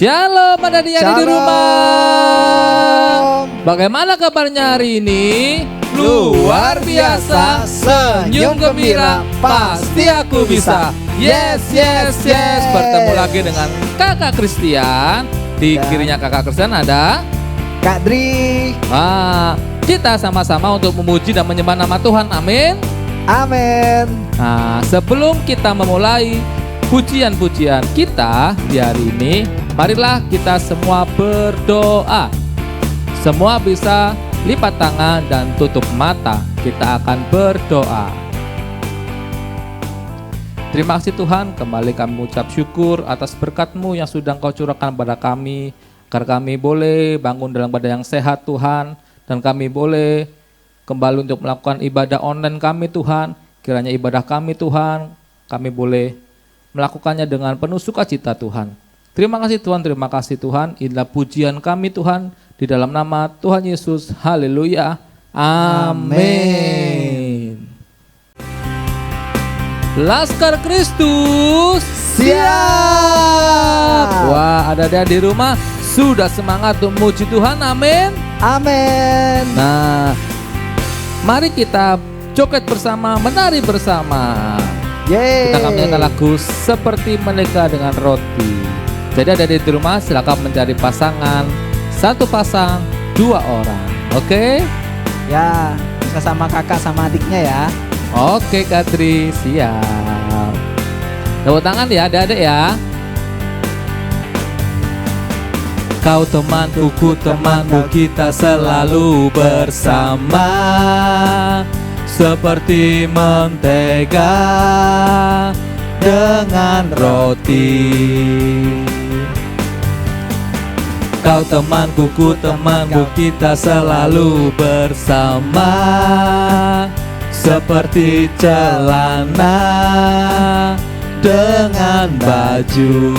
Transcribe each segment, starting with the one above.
Shalom adik-adik di rumah. Bagaimana kabarnya hari ini? Luar biasa, senyum gembira, pasti aku bisa. Yes, yes, yes. Bertemu lagi dengan kakak Christian. Di kirinya kakak Christian ada Kak Dri. Kita sama-sama untuk memuji dan menyembah nama Tuhan. Amin. Amin. Nah, sebelum kita memulai pujian-pujian kita di hari ini, marilah kita semua berdoa. Semua bisa lipat tangan dan tutup mata. Kita akan berdoa. Terima kasih Tuhan, kembali kami mengucap syukur atas berkat-Mu yang sudah Engkau curahkan pada kami, agar kami boleh bangun dalam badan yang sehat Tuhan, dan kami boleh kembali untuk melakukan ibadah online kami Tuhan. Kiranya ibadah kami Tuhan, kami boleh melakukannya dengan penuh sukacita Tuhan. Terima kasih Tuhan, terima kasih Tuhan. Inilah pujian kami Tuhan, di dalam nama Tuhan Yesus. Haleluya. Amin. Laskar Kristus siap. Wah, ada di rumah sudah semangat untuk memuji Tuhan. Amin. Amin. Nah, mari kita joget bersama, menari bersama. Yeay. Kita akan menyanyikan lagu Seperti Menikah dengan Roti. Jadi ada di rumah silakan mencari pasangan, satu pasang, dua orang. Oke? Ya, bisa sama kakak sama adiknya ya. Oke Katri, siap. Tepuk tangan ya adik-adik ya. Kau temanku, ku temanmu, kita selalu bersama. Seperti mentega dengan roti. Kau temanku, ku temanmu, kita selalu bersama. Seperti celana dengan baju.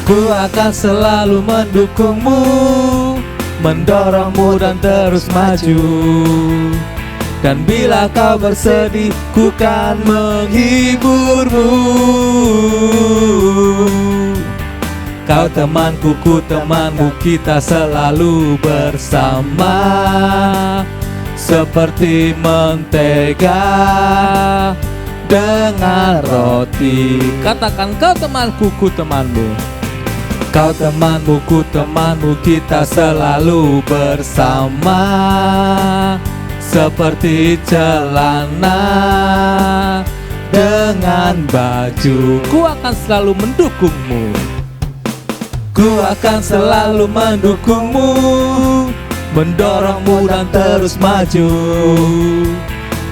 Ku akan selalu mendukungmu, mendorongmu dan terus maju. Dan bila kau bersedih, ku kan menghiburmu. Kau temanku, ku temanmu, kita selalu bersama. Seperti mentega dengan roti. Katakan kau temanku, ku temanmu. Kau temanmu, ku temanmu, kita selalu bersama. Seperti celana dengan baju. Ku akan selalu mendukungmu. Ku akan selalu mendukungmu, mendorongmu dan terus maju.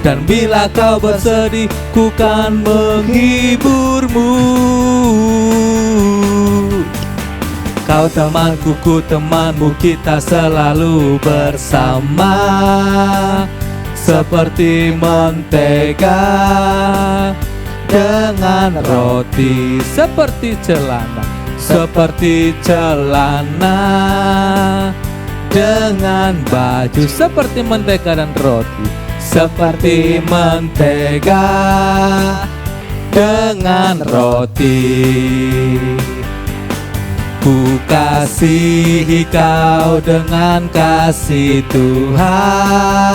Dan bila kau bersedih, ku kan menghiburmu. Kau temanku, ku temanmu, kita selalu bersama. Seperti mentega dengan roti. Seperti celana. Seperti celana dengan baju. Seperti mentega dan roti. Seperti mentega dengan roti. Ku kasihi kau dengan kasih Tuhan.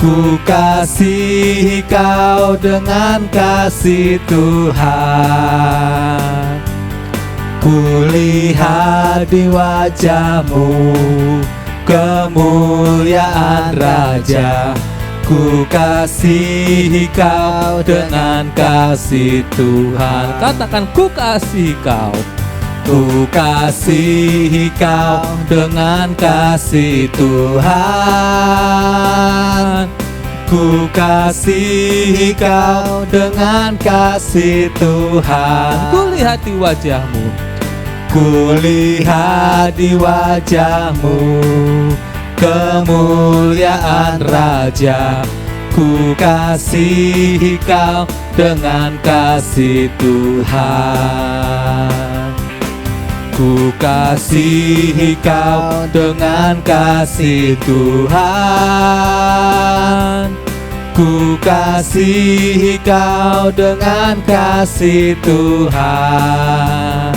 Ku kasihi kau dengan kasih Tuhan. Ku lihat di wajahmu kemuliaan Raja. Ku kasihi kau dengan kasih Tuhan. Katakan ku kasihi kau. Ku kasihi kau dengan kasih Tuhan. Ku kasihi kau dengan kasih Tuhan. Ku lihat di wajahmu. Ku lihat di wajahmu kemuliaan Raja. Ku kasihi kau dengan kasih Tuhan. Ku kasihi kau dengan kasih Tuhan. Ku kasihi Kau dengan kasih Tuhan.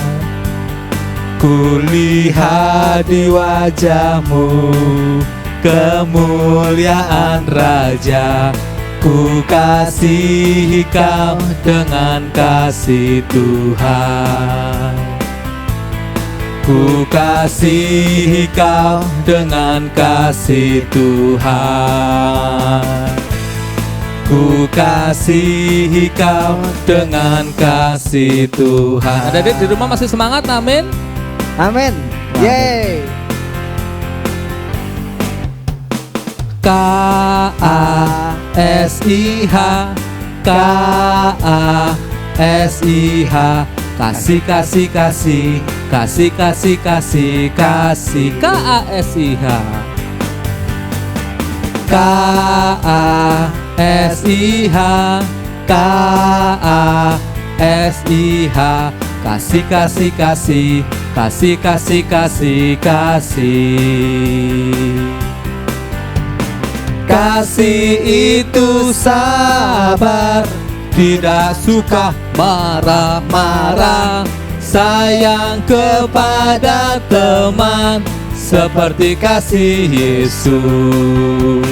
Ku lihat di wajah-Mu kemuliaan Raja. Ku kasihi Kau dengan kasih Tuhan. Ku kasihi Kau dengan kasih Tuhan. Ku kasihi Kau dengan kasih Tuhan. Ada di rumah masih semangat, amin? Amin. Yeay. K-A-S-I-H, K-A-S-I-H, kasih, kasih, kasih, kasih, kasih, kasih, kasih, K-A-S-I-H, K-A-S-I-H, K-A-S-I-H, kasih, kasih, kasih, kasih, kasih, kasih, kasih. Kasih itu sabar, tidak suka marah-marah, sayang kepada teman seperti kasih Yesus.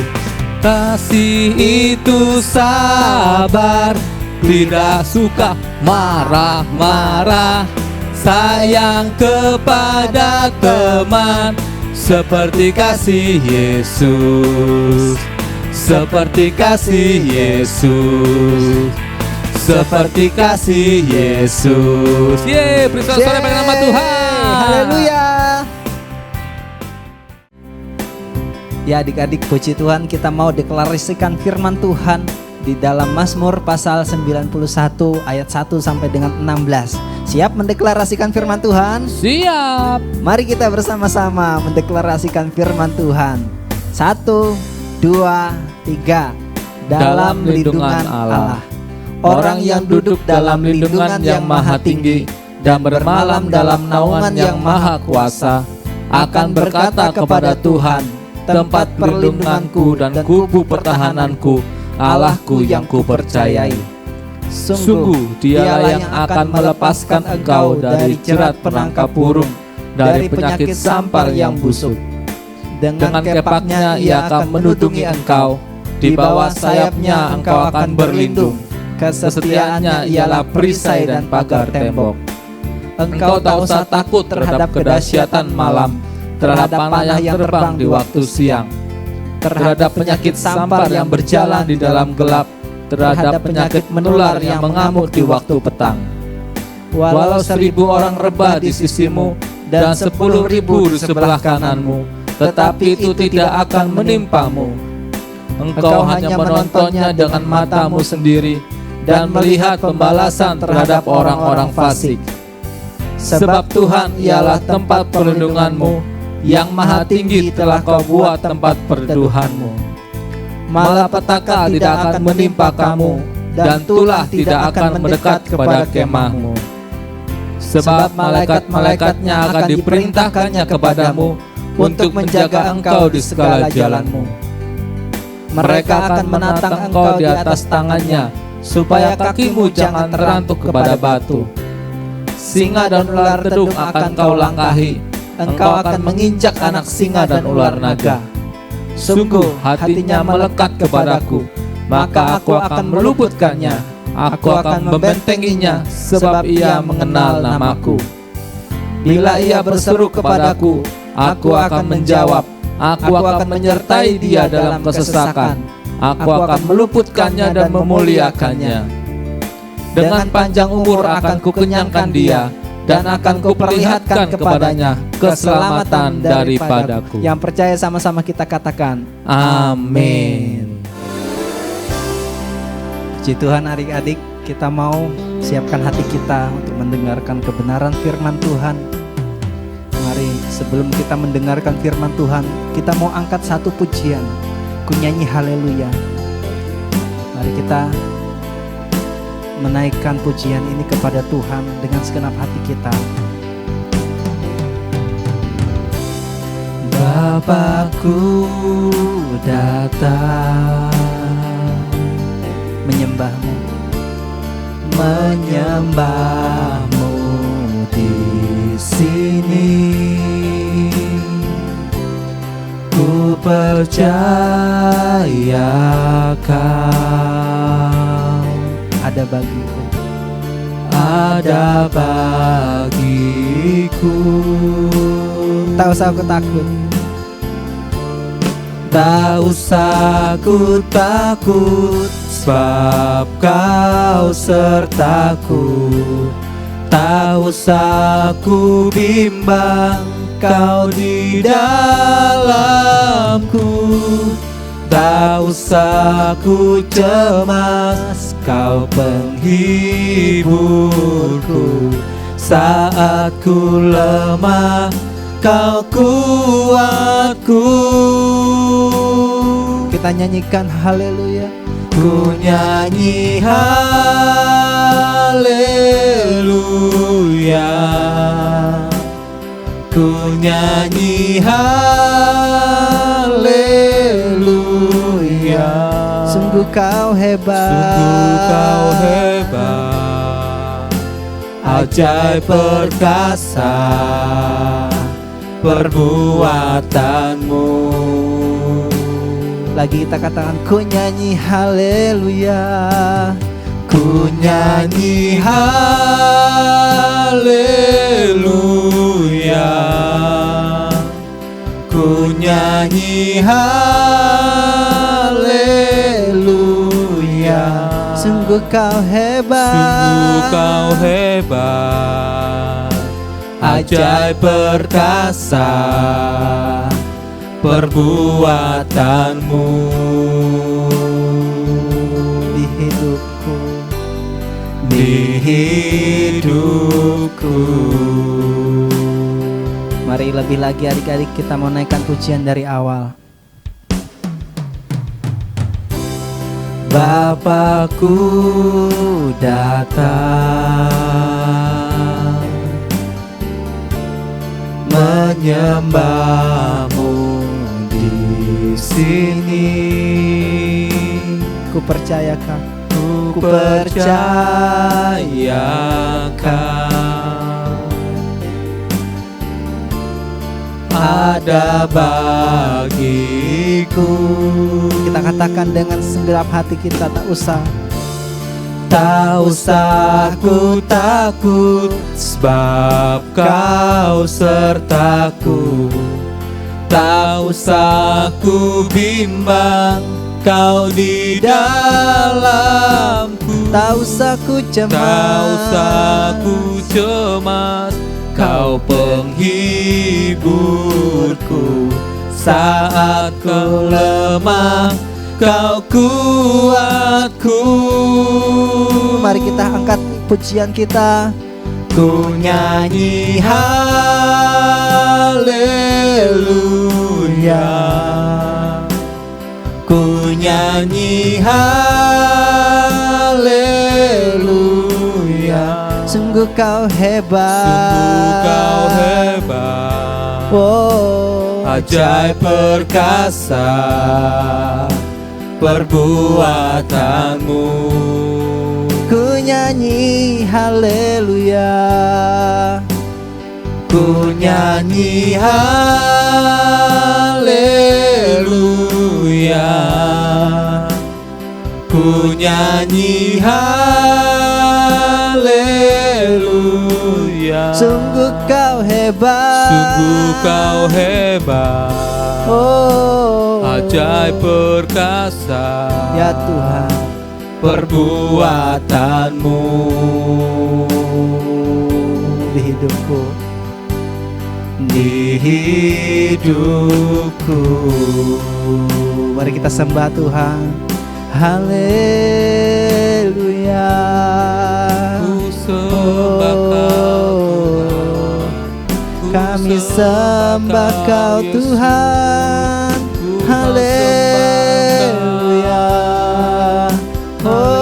Kasih itu sabar, tidak suka marah-marah, sayang kepada teman seperti kasih Yesus. Seperti kasih Yesus, seperti kasih Yesus. Yeay, beri sorak-sorai pada nama Tuhan. Haleluya. Ya adik-adik, puji Tuhan, kita mau deklarasikan firman Tuhan di dalam Mazmur pasal 91 ayat 1 sampai dengan 16. Siap mendeklarasikan firman Tuhan? Siap. Mari kita bersama-sama mendeklarasikan firman Tuhan. 1, 2, 3. Dalam lindungan Allah. Orang yang duduk dalam lindungan yang maha tinggi dan bermalam dalam naungan yang maha kuasa akan berkata kepada Tuhan, tempat perlindunganku dan kubu pertahananku, Allahku yang kupercayai. Sungguh dialah yang akan melepaskan engkau dari jerat penangkap burung, dari penyakit sampar yang busuk. Dengan kepaknya ia akan menudungi engkau, di bawah sayapnya engkau akan berlindung. Kesetiaannya ialah perisai dan pagar tembok. Engkau tak usah takut terhadap kedahsyatan malam, terhadap panah yang terbang di waktu siang, terhadap penyakit sampar yang berjalan di dalam gelap, terhadap penyakit menular yang mengamuk di waktu petang. Walau 1000 orang rebah di sisimu dan 10.000 di sebelah kananmu, tetapi itu tidak akan menimpamu. Engkau hanya menontonnya dengan matamu sendiri dan melihat pembalasan terhadap orang-orang fasik. Sebab Tuhan ialah tempat perlindunganmu, yang maha tinggi telah kau buat tempat perteduhanmu. Malapetaka tidak akan menimpa kamu, dan tulah tidak akan mendekat kepada kemahmu. Sebab malaikat-malaikatnya akan diperintahkannya kepadamu untuk menjaga engkau di segala jalanmu. Mereka akan menatang engkau di atas tangannya, supaya kakimu jangan terantuk kepada batu. Singa dan ular tedung akan kau langkahi, engkau akan menginjak anak singa dan ular naga. Sungguh hatinya melekat kepadaku, maka aku akan meluputkannya, aku akan membentenginya, sebab ia mengenal namaku. Bila ia berseru kepadaku, aku akan menjawab, aku akan menyertai dia dalam kesesakan, aku akan meluputkannya dan memuliakannya. Dengan panjang umur akan kukenyangkan dia, dan akan kuperlihatkan kepadanya keselamatan daripadaku. Yang percaya sama-sama kita katakan Amin. Puji Tuhan adik-adik, kita mau siapkan hati kita untuk mendengarkan kebenaran firman Tuhan. Mari sebelum kita mendengarkan firman Tuhan, kita mau angkat satu pujian, ku nyanyi haleluya. Mari kita menaikkan pujian ini kepada Tuhan dengan segenap hati kita. Bapakku datang, menyembahmu, menyembahmu di sini. Ku percaya Kau ada bagiku, ada bagiku. Tak usah aku takut, tak usah ku takut, sebab Kau sertaku. Tak usah ku bimbang, Kau di dalamku. Tak usah ku cemas, Kau penghiburku. Saat ku lemah, Kau kuatku. Kita nyanyikan haleluya. Ku nyanyi haleluya, ku nyanyi haleluya. Sungguh Kau hebat, sungguh Kau hebat, ajaib perkasa perbuatanmu. Lagi kita katakan ku nyanyi haleluya, ku nyanyi haleluya, ku nyanyi haleluya. Sungguh Kau hebat, sungguh Kau hebat, ajaib perkasa perbuatanmu di hidupku, di hidupku. Mari lebih lagi adik-adik kita mau naikkan pujian dari awal. Bapakku datang menyembahmu di sini. Ku percaya Kau, ku percaya Kau ada bagiku. Kita katakan dengan segenap hati kita, tak usah ku takut, sebab Kau sertaku. Tak usah ku bimbang, Kau di dalamku. Tak usah ku cemas, tak usah ku cemas, Kau penghiburku. Saat ku lemah, Kau kuatku. Mari kita angkat pujian kita. Ku nyanyi haleluya, ku nyanyi haleluya. Sungguh Kau hebat, sungguh Kau hebat, oh, ajaib perkasa perbuatanmu. Ku nyanyi haleluya, ku nyanyi haleluya, ku nyanyi haleluya. Sungguh Kau hebat, sungguh Kau hebat, oh, ajaib perkasa ya Tuhan perbuatanmu di hidupku, di hidupku. Mari kita sembah Tuhan. Haleluya, ku sembah Kau, kami sembah Kau Tuhan. Haleluya, oh,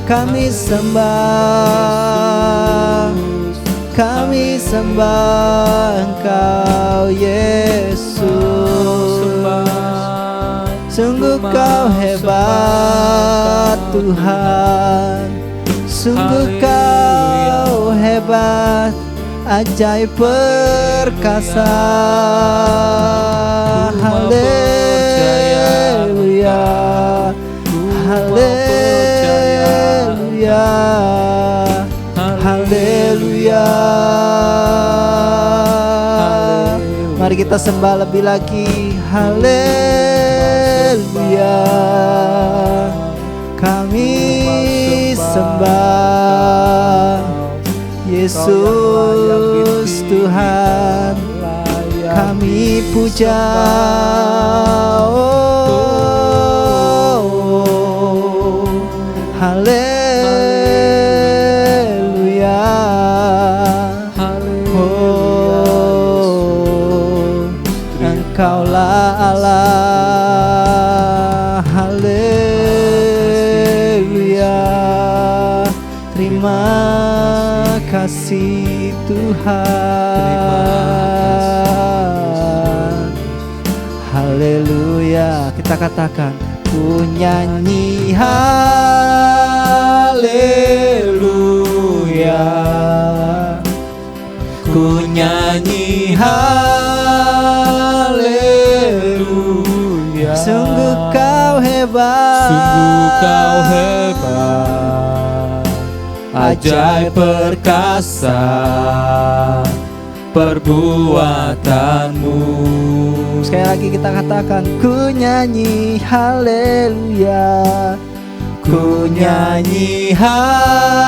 kami sembah, kami sembah Engkau Yesus. Sungguh Kau hebat Tuhan, sungguh Kau hebat, ajaib perkasa. Haleluya, haleluya, haleluya. Mari kita sembah lebih lagi. Haleluya, kami sembah Yesus Tuhan, kami puja. Haleluya, Engkaulah Allah. Haleluya, terima kasih Tuhan. Haleluya, kita katakan, ku nyanyi haleluya, ku nyanyi haleluya. Sungguh Kau hebat, Sungguh Kau hebat, ajaib perkasa perbuatanmu. Sekali lagi kita katakan, ku nyanyi haleluya, ku nyanyi haleluya,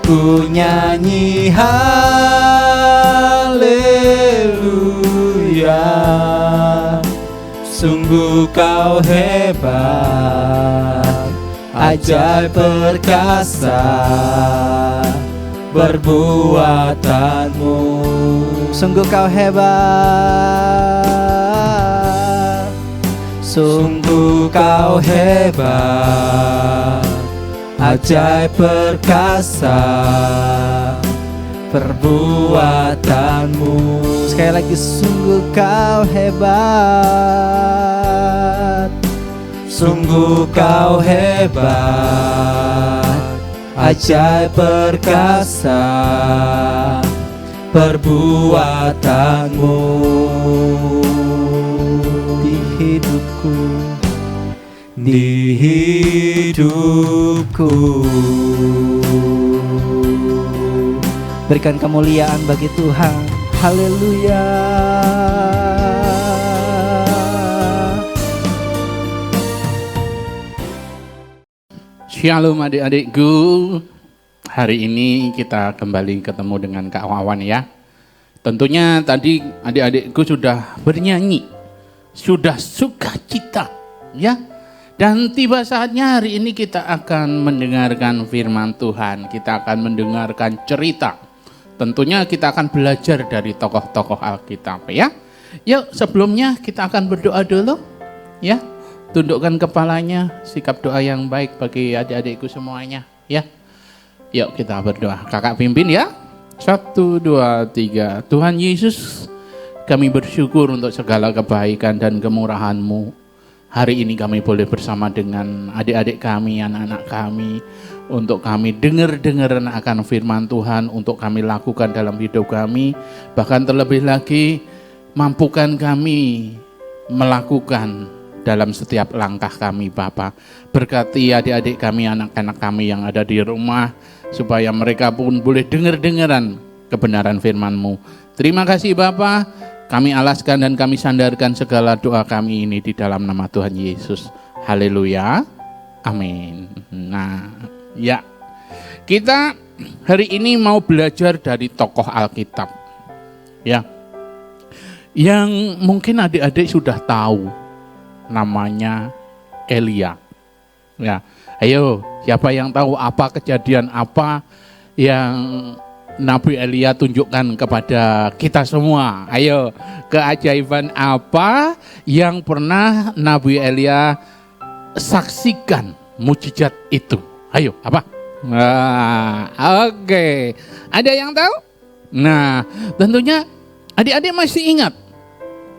ku nyanyi haleluya. Sungguh Kau hebat, ajaib perkasa perbuatanmu. Sungguh Kau hebat, sungguh Kau hebat, ajaib perkasa perbuatanmu. Sekali lagi, sungguh Kau hebat, sungguh Kau hebat, ajaib perkasa perbuatanmu. Di hidupku, di hidupku, berikan kemuliaan bagi Tuhan. Haleluya. Shalom adik-adikku. Hari ini kita kembali ketemu dengan Kak Wawan ya. Tentunya tadi adik-adikku sudah bernyanyi, sudah sukacita ya. Dan tiba saatnya hari ini kita akan mendengarkan firman Tuhan. Kita akan mendengarkan cerita. Tentunya kita akan belajar dari tokoh-tokoh Alkitab ya. Yuk sebelumnya kita akan berdoa dulu ya. Tundukkan kepalanya, sikap doa yang baik bagi adik-adikku semuanya ya. Yuk kita berdoa, kakak pimpin ya. 1, 2, 3. Tuhan Yesus, kami bersyukur untuk segala kebaikan dan kemurahan-Mu. Hari ini kami boleh bersama dengan adik-adik kami, anak-anak kami, untuk kami dengar-dengar akan firman Tuhan, untuk kami lakukan dalam hidup kami. Bahkan terlebih lagi, mampukan kami melakukan dalam setiap langkah kami Bapa. Berkati adik-adik kami, anak-anak kami yang ada di rumah, supaya mereka pun boleh dengar-dengaran kebenaran firman-Mu. Terima kasih Bapa, kami alaskan dan kami sandarkan segala doa kami ini di dalam nama Tuhan Yesus. Haleluya, amin. Nah ya, kita hari ini mau belajar dari tokoh Alkitab ya, yang mungkin adik-adik sudah tahu, namanya Elia. Ya, ayo, siapa yang tahu apa kejadian apa yang Nabi Elia tunjukkan kepada kita semua? Ayo, keajaiban apa yang pernah Nabi Elia saksikan, mujizat itu? Ayo, apa? Nah, oke. Ada yang tahu? Nah, tentunya Adik-adik masih ingat?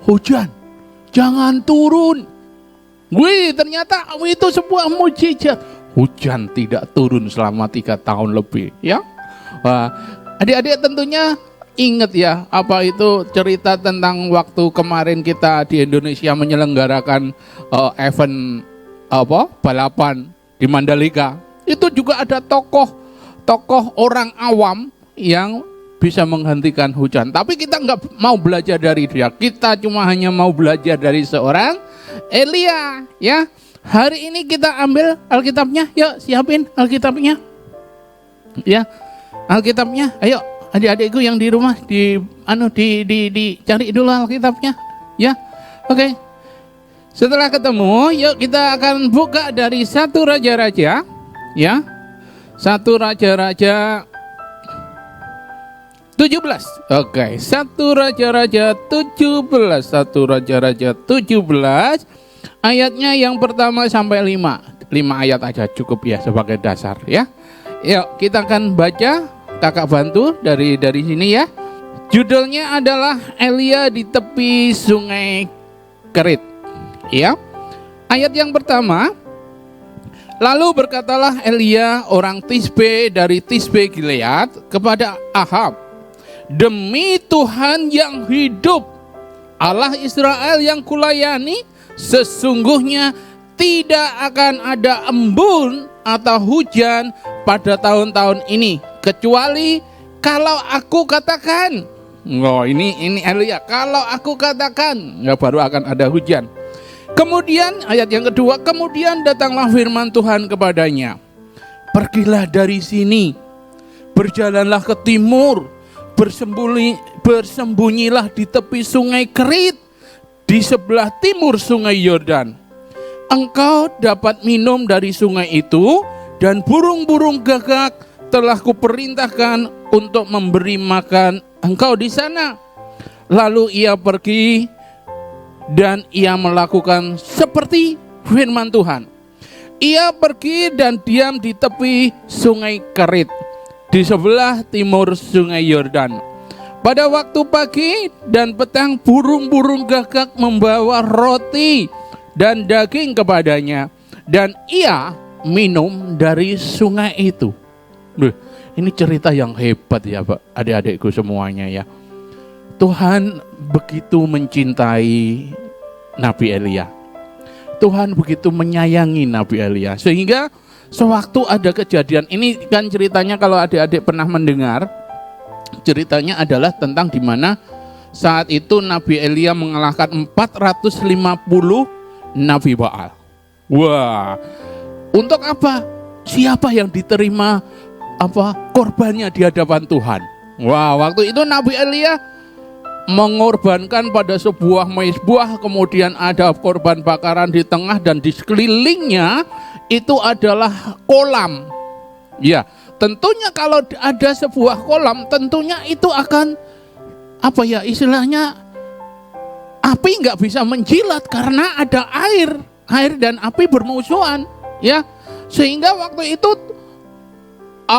Hujan, jangan turun. Wih, ternyata itu sebuah mukjizat. Hujan tidak turun selama 3 tahun lebih, ya. Wah, adik-adik tentunya ingat ya, apa itu cerita tentang waktu kemarin kita di Indonesia menyelenggarakan event balapan di Mandalika. Itu juga ada tokoh orang awam yang bisa menghentikan hujan. Tapi kita nggak mau belajar dari dia. Kita cuma hanya mau belajar dari seorang Elia, ya. Hari ini kita ambil Alkitabnya. Yuk, siapin Alkitabnya. Ya, Alkitabnya. Ayo, adik-adikku yang di rumah dicari dulu Alkitabnya. Ya, oke. Setelah ketemu, yuk kita akan buka dari 1 Raja-Raja, ya. 1 Raja-Raja 17. Oke, 1 Raja-Raja 17. 1 Raja-Raja 17. Ayatnya yang pertama sampai 5. 5 ayat aja cukup ya sebagai dasar, ya. Yuk, kita akan baca, kakak bantu dari sini ya. Judulnya adalah Elia di tepi sungai Kerit. Ya. Ayat yang pertama. Lalu berkatalah Elia orang Tisbe dari Tisbe Gilead kepada Ahab, demi Tuhan yang hidup, Allah Israel yang kulayani, sesungguhnya tidak akan ada embun atau hujan pada tahun-tahun ini, kecuali kalau aku katakan. Oh, ini Elia, kalau aku katakan, ya baru akan ada hujan. Kemudian ayat yang kedua, kemudian datanglah firman Tuhan kepadanya, pergilah dari sini, berjalanlah ke timur, bersembunyilah di tepi sungai Kerit, di sebelah timur sungai Yordan. Engkau dapat minum dari sungai itu, dan burung-burung gagak telah kuperintahkan untuk memberi makan engkau di sana. Lalu ia pergi dan ia melakukan seperti firman Tuhan. Ia pergi dan diam di tepi sungai Kerit, di sebelah timur sungai Yordan. Pada waktu pagi dan petang burung-burung gagak membawa roti dan daging kepadanya, dan ia minum dari sungai itu. Ini cerita yang hebat ya Pak, adik-adikku semuanya ya. Tuhan begitu mencintai Nabi Elia. Tuhan begitu menyayangi Nabi Elia, sehingga sewaktu ada kejadian ini, kan ceritanya kalau adik-adik pernah mendengar, ceritanya adalah tentang di mana saat itu Nabi Elia mengalahkan 450 Nabi Baal. Wah, untuk apa? Siapa yang diterima korbannya di hadapan Tuhan? Wah, waktu itu Nabi Elia mengorbankan pada sebuah mezbah, kemudian ada korban bakaran di tengah dan di sekelilingnya itu adalah kolam. Ya, tentunya kalau ada sebuah kolam, tentunya itu akan istilahnya api nggak bisa menjilat karena ada air dan api bermusuhan, ya. Sehingga waktu itu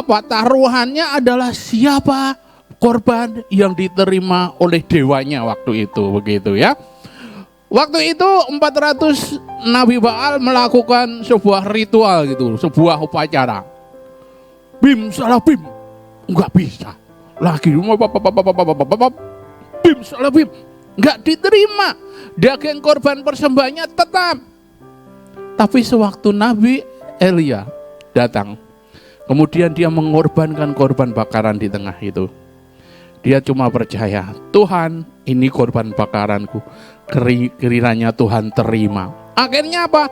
taruhannya adalah siapa korban yang diterima oleh dewanya waktu itu, begitu ya. Waktu itu 400 Nabi Baal melakukan sebuah ritual gitu, sebuah upacara. Bim salah bim, nggak bisa. Lagi bim salah bim, nggak diterima. Daging korban persembahannya tetap. Tapi sewaktu Nabi Elia datang, kemudian dia mengorbankan korban bakaran di tengah itu. Dia cuma percaya, Tuhan, ini korban bakaranku, kiranya Tuhan terima. Akhirnya apa?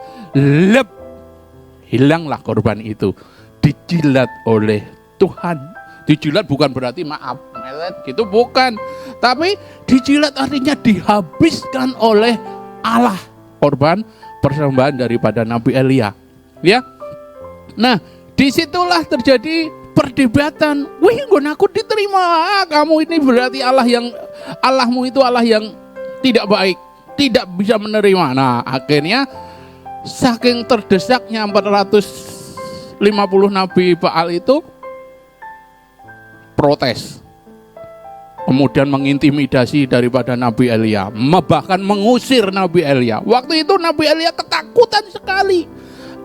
Hilanglah korban itu, dijilat oleh Tuhan. Dijilat bukan berarti maaf, melet gitu, bukan. Tapi dijilat artinya dihabiskan oleh Allah, korban persembahan daripada Nabi Elia. Ya, nah disitulah terjadi perdebatan. Wih, aku diterima. Kamu ini berarti Allahmu itu Allah yang tidak baik, tidak bisa menerima. Nah, akhirnya saking terdesaknya 450 Nabi Baal itu protes. kemudian mengintimidasi daripada Nabi Elia, bahkan mengusir Nabi Elia. Waktu itu Nabi Elia ketakutan sekali.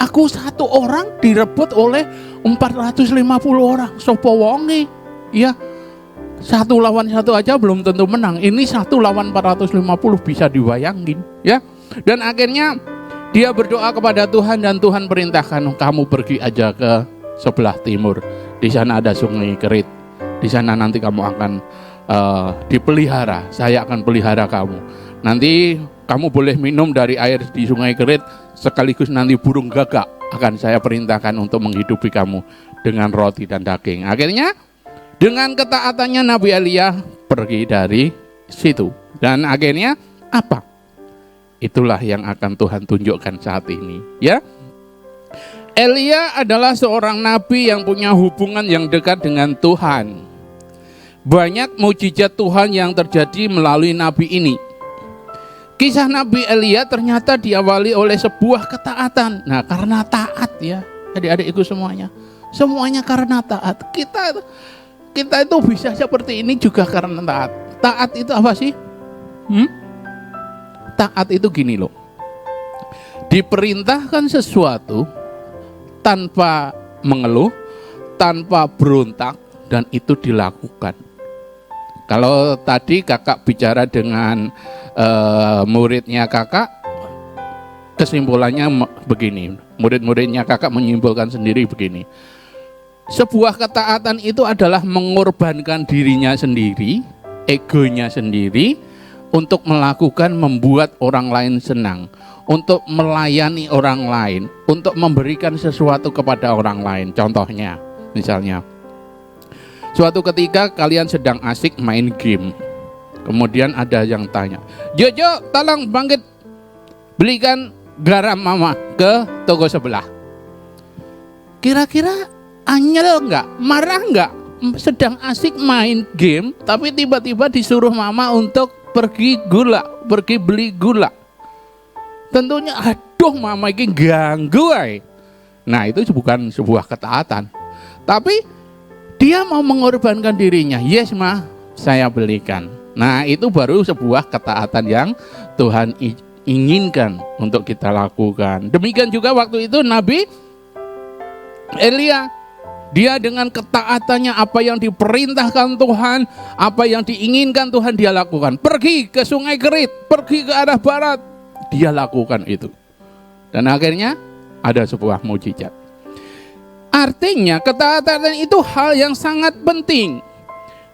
Aku satu orang direbut oleh 450 orang. Sopo wonge, ya. Satu lawan satu aja belum tentu menang. Ini 1 lawan 450, bisa dibayangin, ya. Dan akhirnya dia berdoa kepada Tuhan dan Tuhan perintahkan, kamu pergi aja ke sebelah timur. Di sana ada sungai Kerit. Di sana nanti kamu akan dipelihara. Saya akan pelihara kamu. Nanti kamu boleh minum dari air di sungai Kerit, sekaligus nanti burung gagak akan saya perintahkan untuk menghidupi kamu dengan roti dan daging. Akhirnya dengan ketaatannya Nabi Elia pergi dari situ. Dan akhirnya apa? Itulah yang akan Tuhan tunjukkan saat ini, ya. Elia adalah seorang nabi yang punya hubungan yang dekat dengan Tuhan. Banyak mukjizat Tuhan yang terjadi melalui nabi ini. Kisah Nabi Elia ternyata diawali oleh sebuah ketaatan. Nah, karena taat, ya, adik-adikku semuanya karena taat. Kita itu bisa seperti ini juga karena taat. Taat itu apa sih? Taat itu gini loh. Diperintahkan sesuatu tanpa mengeluh, tanpa berontak, dan itu dilakukan. Kalau tadi kakak bicara dengan muridnya kakak, kesimpulannya begini. Murid-muridnya kakak menyimpulkan sendiri begini. Sebuah ketaatan itu adalah mengorbankan dirinya sendiri, egonya sendiri, untuk melakukan membuat orang lain senang, untuk melayani orang lain, untuk memberikan sesuatu kepada orang lain. Contohnya, misalnya, suatu ketika kalian sedang asik main game, kemudian ada yang tanya, Jojo, tolong bangkit belikan garam mama ke toko sebelah. Kira-kira anyel enggak? Marah enggak? Sedang asik main game, tapi tiba-tiba disuruh mama untuk pergi beli gula. Tentunya, aduh mama ini ganggu ay. Nah, itu bukan sebuah ketaatan. Tapi dia mau mengorbankan dirinya. Yes ma, saya belikan. Nah, itu baru sebuah ketaatan yang Tuhan inginkan untuk kita lakukan. Demikian juga waktu itu Nabi Elia, dia dengan ketaatannya, apa yang diperintahkan Tuhan, apa yang diinginkan Tuhan, dia lakukan. Pergi ke sungai Kerit, pergi ke arah barat, dia lakukan itu. Dan akhirnya ada sebuah mukjizat. Artinya ketaatan itu hal yang sangat penting.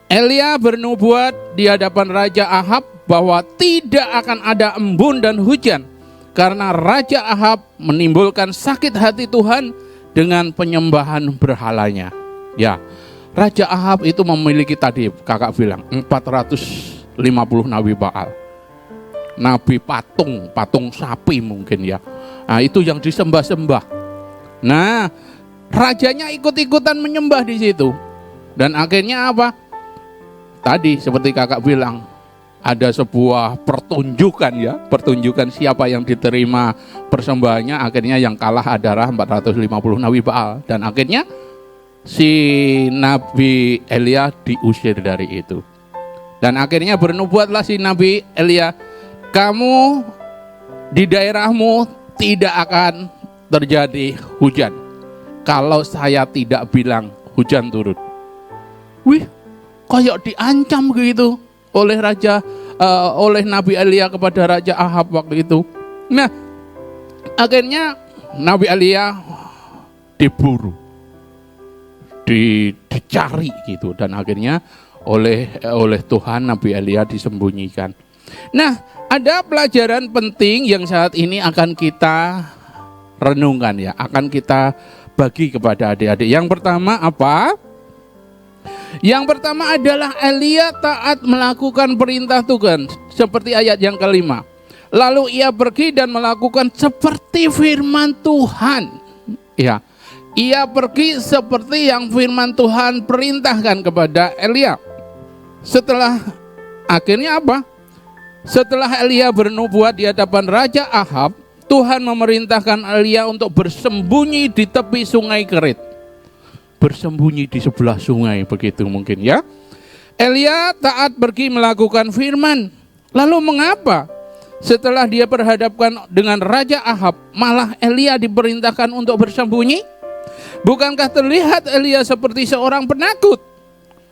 Elia bernubuat di hadapan Raja Ahab bahwa tidak akan ada embun dan hujan karena Raja Ahab menimbulkan sakit hati Tuhan dengan penyembahan berhalanya. Ya, Raja Ahab itu memiliki tadi kakak bilang 450 nabi Baal. Nabi patung sapi mungkin ya. Nah, itu yang disembah-sembah. Nah, rajanya ikut-ikutan menyembah di situ. Dan akhirnya apa? Tadi seperti kakak bilang, ada sebuah pertunjukan ya, pertunjukan siapa yang diterima persembahannya. Akhirnya yang kalah adalah 450 nabi Baal. Dan akhirnya si Nabi Elia diusir dari itu. Dan akhirnya bernubuatlah si Nabi Elia, kamu di daerahmu tidak akan terjadi hujan kalau saya tidak bilang hujan turun. Wih, kayak diancam gitu oleh oleh Nabi Elia kepada Raja Ahab waktu itu. Nah, akhirnya Nabi Elia diburu, dicari gitu, dan akhirnya oleh Tuhan Nabi Elia disembunyikan. Nah, ada pelajaran penting yang saat ini akan kita renungkan ya, akan kita bagi kepada adik-adik. Yang pertama apa? Yang pertama adalah Elia taat melakukan perintah Tuhan, seperti ayat yang kelima. Lalu ia pergi dan melakukan seperti firman Tuhan. Ya, ia pergi seperti yang firman Tuhan perintahkan kepada Elia. Setelah akhirnya apa? Setelah Elia bernubuat di hadapan Raja Ahab, Tuhan memerintahkan Elia untuk bersembunyi di tepi sungai Kerit. Bersembunyi di sebelah sungai begitu mungkin ya. Elia taat pergi melakukan firman. Lalu mengapa setelah dia berhadapkan dengan Raja Ahab, malah Elia diperintahkan untuk bersembunyi? Bukankah terlihat Elia seperti seorang penakut?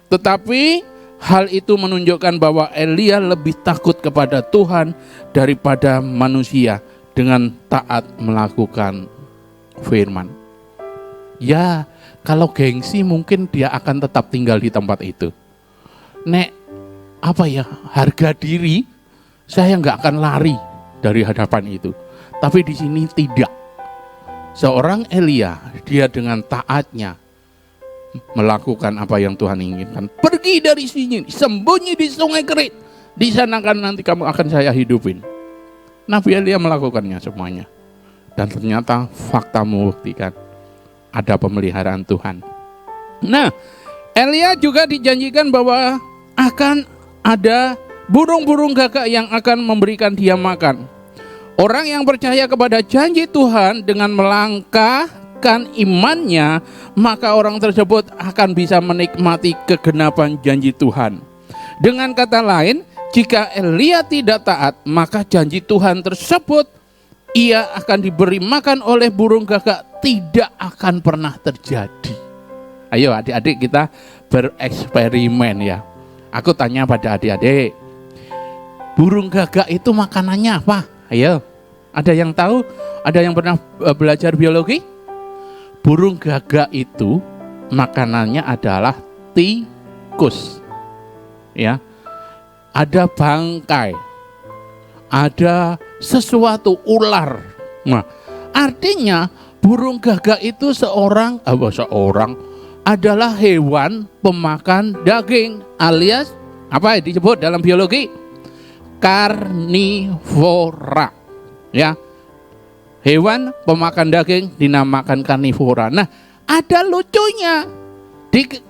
Tetapi hal itu menunjukkan bahwa Elia lebih takut kepada Tuhan daripada manusia dengan taat melakukan firman. Ya, kalau gengsi mungkin dia akan tetap tinggal di tempat itu. Nek, harga diri, saya nggak akan lari dari hadapan itu. Tapi di sini tidak. Seorang Elia, dia dengan taatnya melakukan apa yang Tuhan inginkan. Pergi dari sini, sembunyi di Sungai Kerit. Di sana kan nanti kamu akan saya hidupin. Nabi Elia melakukannya semuanya. Dan ternyata fakta membuktikan ada pemeliharaan Tuhan. Nah, Elia juga dijanjikan bahwa akan ada burung-burung gagak yang akan memberikan dia makan. Orang yang percaya kepada janji Tuhan dengan melangkahkan imannya, maka orang tersebut akan bisa menikmati kegenapan janji Tuhan. Dengan kata lain, jika Elia tidak taat, maka janji Tuhan tersebut ia akan diberi makan oleh burung gagak tidak akan pernah terjadi. Ayo adik-adik kita bereksperimen ya. Aku tanya pada adik-adik, burung gagak itu makanannya apa? Ayo, ada yang tahu? Ada yang pernah belajar biologi? Burung gagak itu makanannya adalah tikus. Ya. Ada bangkai. Ada sesuatu ular. Nah, artinya burung gagak itu adalah hewan pemakan daging, alias apa disebut dalam biologi? Karnivora. Ya. Hewan pemakan daging dinamakan karnivora. Nah, ada lucunya.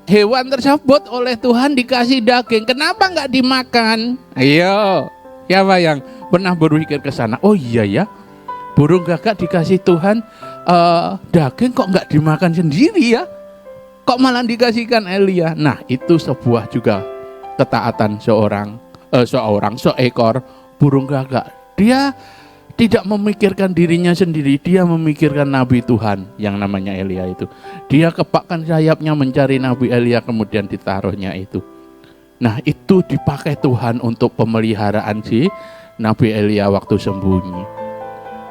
Hewan tersebut oleh Tuhan dikasih daging. Kenapa nggak dimakan? Ayo, siapa yang pernah berpikir ke sana? Oh iya ya, burung gagak dikasih Tuhan daging kok nggak dimakan sendiri ya? Kok malah dikasihkan Elia? Nah, itu sebuah juga ketaatan seekor burung gagak. Dia tidak memikirkan dirinya sendiri, dia memikirkan Nabi Tuhan yang namanya Elia itu. Dia kepakkan sayapnya mencari Nabi Elia, kemudian ditaruhnya itu. Nah, itu dipakai Tuhan untuk pemeliharaan si Nabi Elia waktu sembunyi.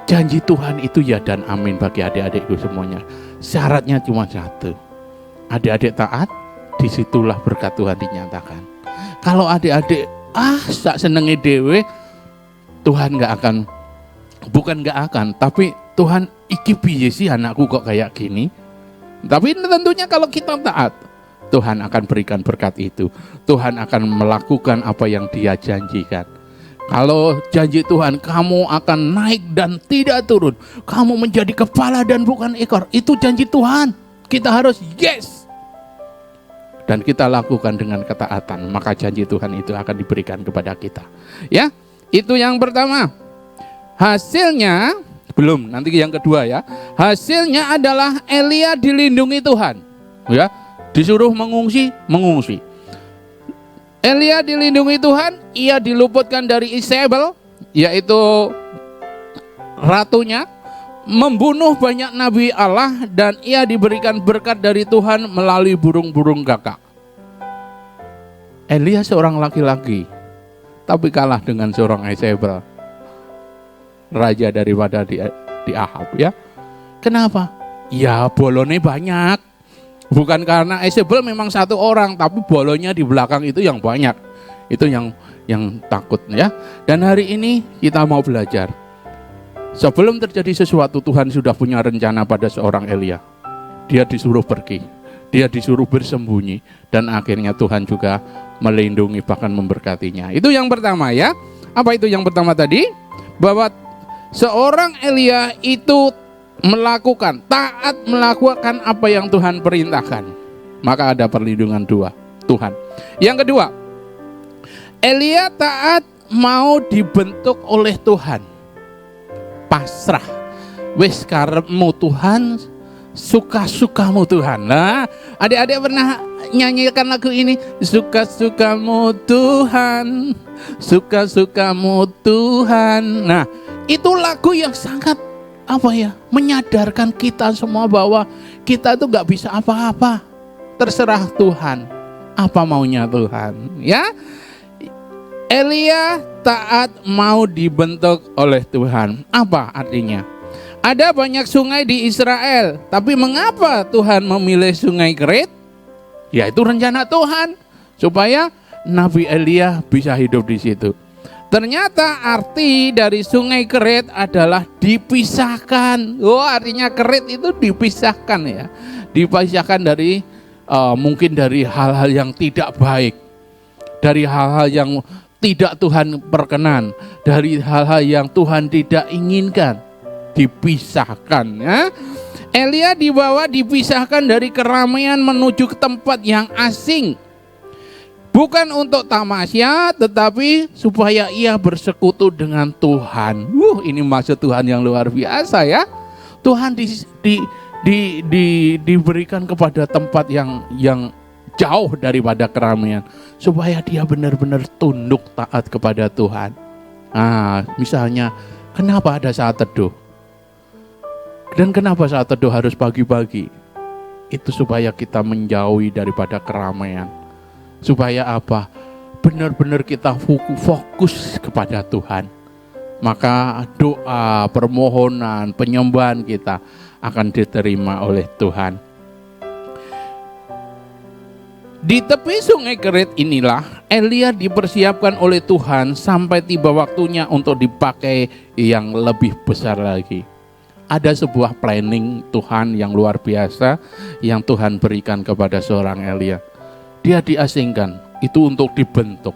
Janji Tuhan itu ya dan amin bagi adik-adikku semuanya. Syaratnya cuma satu. Adik-adik taat, disitulah berkat Tuhan dinyatakan. Kalau adik-adik sak senenge dewe, Tuhan bukan nggak akan, tapi Tuhan iki piye sih anakku kok kayak gini. Tapi tentunya kalau kita taat, Tuhan akan berikan berkat itu. Tuhan akan melakukan apa yang Dia janjikan. Kalau janji Tuhan, kamu akan naik dan tidak turun, kamu menjadi kepala dan bukan ekor, itu janji Tuhan. Kita harus yes. Dan kita lakukan dengan ketaatan, maka janji Tuhan itu akan diberikan kepada kita. Ya, itu yang pertama. Hasilnya, belum, nanti yang kedua ya. Hasilnya adalah Elia dilindungi Tuhan. Ya, disuruh mengungsi. Elia dilindungi Tuhan, ia diluputkan dari Isabel, yaitu ratunya, membunuh banyak nabi Allah, dan ia diberikan berkat dari Tuhan melalui burung-burung gagak. Elia seorang laki-laki, tapi kalah dengan seorang Isabel, raja daripada di Ahab ya. Kenapa? Ya bolone banyak. Bukan karena Isabel memang satu orang, tapi bolonya di belakang itu yang banyak. Itu yang takut ya. Dan hari ini kita mau belajar. Sebelum terjadi sesuatu, Tuhan sudah punya rencana pada seorang Elia. Dia disuruh pergi, dia disuruh bersembunyi, dan akhirnya Tuhan juga melindungi bahkan memberkatinya. Itu yang pertama ya. Apa itu yang pertama tadi? Bahwa seorang Elia itu taat melakukan apa yang Tuhan perintahkan. Maka ada perlindungan Tuhan. Yang kedua, Elia taat mau dibentuk oleh Tuhan. Pasrah. Wis karepmu Tuhan, suka-sukamu Tuhan. Nah, adik-adik pernah nyanyikan lagu ini? Suka-sukamu Tuhan, suka-sukamu Tuhan. Nah, itu lagu yang sangat menyadarkan kita semua bahwa kita itu gak bisa apa-apa. Terserah Tuhan, apa maunya Tuhan. Ya, Elia taat mau dibentuk oleh Tuhan. Apa artinya? Ada banyak sungai di Israel, tapi mengapa Tuhan memilih sungai Kerit? Ya, itu rencana Tuhan supaya Nabi Elia bisa hidup di situ. Ternyata arti dari sungai Kerit adalah dipisahkan. Oh, artinya Kerit itu dipisahkan ya. Dipisahkan dari mungkin dari hal-hal yang tidak baik. Dari hal-hal yang tidak Tuhan perkenan. Dari hal-hal yang Tuhan tidak inginkan. Dipisahkan ya. Elia dipisahkan dari keramaian menuju ke tempat yang asing. Bukan untuk tamasya, tetapi supaya ia bersekutu dengan Tuhan. Ini maksud Tuhan yang luar biasa ya. Tuhan diberikan kepada tempat yang jauh daripada keramaian, supaya dia benar-benar tunduk taat kepada Tuhan. Nah, misalnya, kenapa ada saat teduh? Dan kenapa saat teduh harus pagi-pagi? Itu supaya kita menjauhi daripada keramaian. Supaya apa? Benar-benar kita fokus kepada Tuhan. Maka doa, permohonan, penyembahan kita akan diterima oleh Tuhan. Di tepi sungai Kerit inilah Elia dipersiapkan oleh Tuhan sampai tiba waktunya untuk dipakai yang lebih besar lagi. Ada sebuah planning Tuhan yang luar biasa yang Tuhan berikan kepada seorang Elia. Dia diasingkan itu untuk dibentuk,